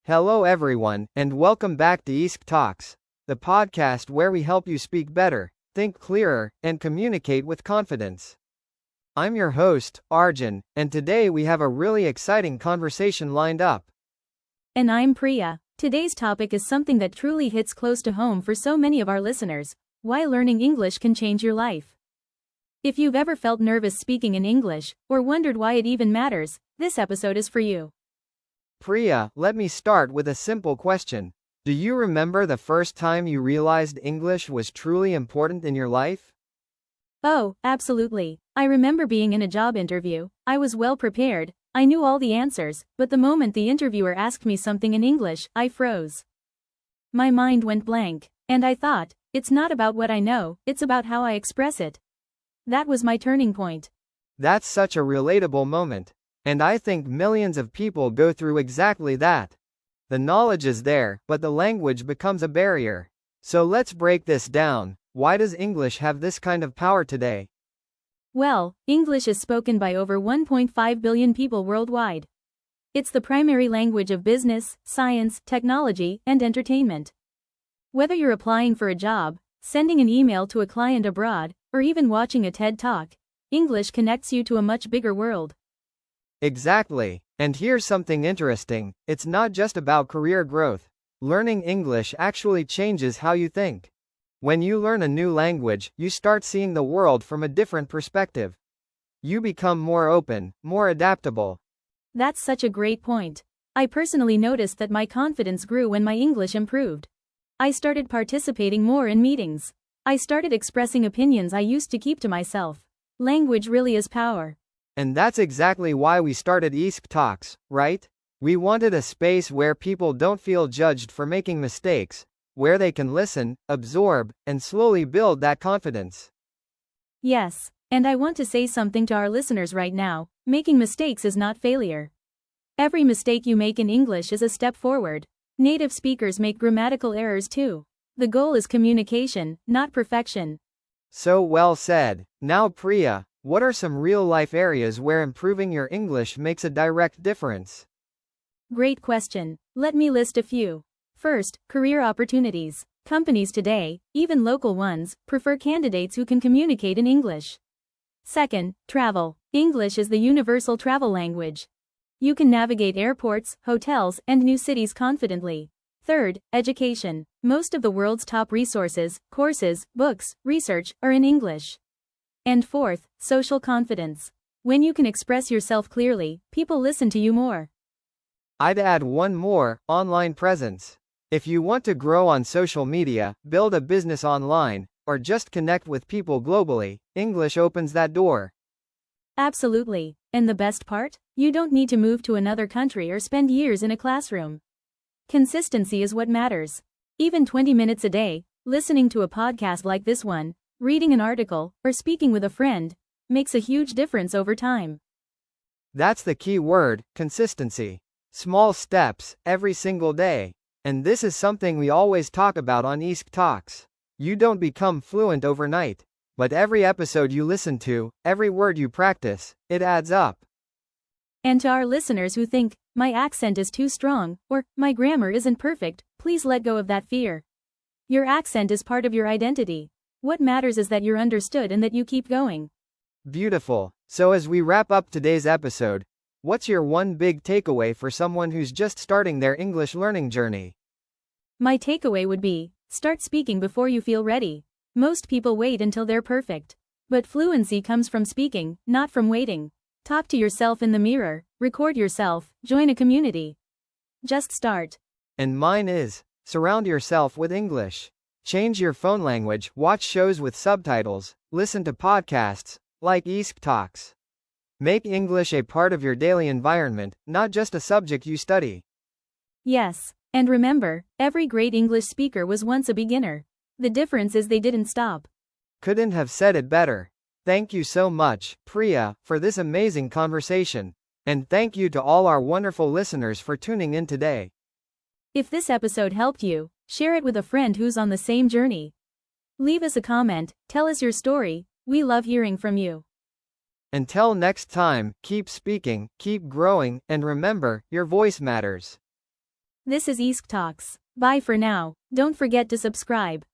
Hello, everyone, and welcome back to East Talks, the podcast where we help you speak better, think clearer, and communicate with confidence. I'm your host, Arjun, and today we have a really exciting conversation lined up. And I'm Priya. Today's topic is something that truly hits close to home for so many of our listeners: why learning English can change your life. If you've ever felt nervous speaking in English, or wondered why it even matters, this episode is for you. Priya, let me start with a simple question. Do you remember the first time you realized English was truly important in your life? Oh, absolutely. I remember being in a job interview. I was well prepared, I knew all the answers, but the moment the interviewer asked me something in English, I froze. My mind went blank, and I thought, it's not about what I know, it's about how I express it. That was my turning point. That's such a relatable moment. And I think millions of people go through exactly that. The knowledge is there, but the language becomes a barrier. So let's break this down. Why does English have this kind of power today? Well, English is spoken by over 1.5 billion people worldwide. It's the primary language of business, science, technology, and entertainment. Whether you're applying for a job, sending an email to a client abroad, or even watching a TED Talk, English connects you to a much bigger world. Exactly. And here's something interesting. It's not just about career growth. Learning English actually changes how you think. When you learn a new language, you start seeing the world from a different perspective. You become more open, more adaptable. That's such a great point. I personally noticed that my confidence grew when my English improved. I started participating more in meetings. I started expressing opinions I used to keep to myself. Language really is power. And that's exactly why we started East Talks, right? We wanted a space where people don't feel judged for making mistakes, where they can listen, absorb, and slowly build that confidence. Yes, and I want to say something to our listeners right now: making mistakes is not failure. Every mistake you make in English is a step forward. Native speakers make grammatical errors too. The goal is communication, not perfection. So well said. Now, Priya, what are some real-life areas where improving your English makes a direct difference? Great question. Let me list a few. First, career opportunities. Companies today, even local ones, prefer candidates who can communicate in English. Second, travel. English is the universal travel language. You can navigate airports, hotels, and new cities confidently. Third, education. Most of the world's top resources, courses, books, research, are in English. And fourth, social confidence. When you can express yourself clearly, people listen to you more. I'd add one more: online presence. If you want to grow on social media, build a business online, or just connect with people globally, English opens that door. Absolutely. And the best part? You don't need to move to another country or spend years in a classroom. Consistency is what matters. Even 20 minutes a day, listening to a podcast like this one, reading an article, or speaking with a friend, makes a huge difference over time. That's the key word: consistency. Small steps, every single day. And this is something we always talk about on East Talks. You don't become fluent overnight. But every episode you listen to, every word you practice, it adds up. And to our listeners who think, my accent is too strong, or my grammar isn't perfect, please let go of that fear. Your accent is part of your identity. What matters is that you're understood and that you keep going. Beautiful. So as we wrap up today's episode, what's your one big takeaway for someone who's just starting their English learning journey? My takeaway would be, start speaking before you feel ready. Most people wait until they're perfect. But fluency comes from speaking, not from waiting. Talk to yourself in the mirror, record yourself, join a community. Just start. And mine is, surround yourself with English. Change your phone language, watch shows with subtitles, listen to podcasts, like East Talks. Make English a part of your daily environment, not just a subject you study. Yes, and remember, every great English speaker was once a beginner. The difference is they didn't stop. Couldn't have said it better. Thank you so much, Priya, for this amazing conversation. And thank you to all our wonderful listeners for tuning in today. If this episode helped you, share it with a friend who's on the same journey. Leave us a comment, tell us your story, we love hearing from you. Until next time, keep speaking, keep growing, and remember, your voice matters. This is East Talks. Bye for now. Don't forget to subscribe.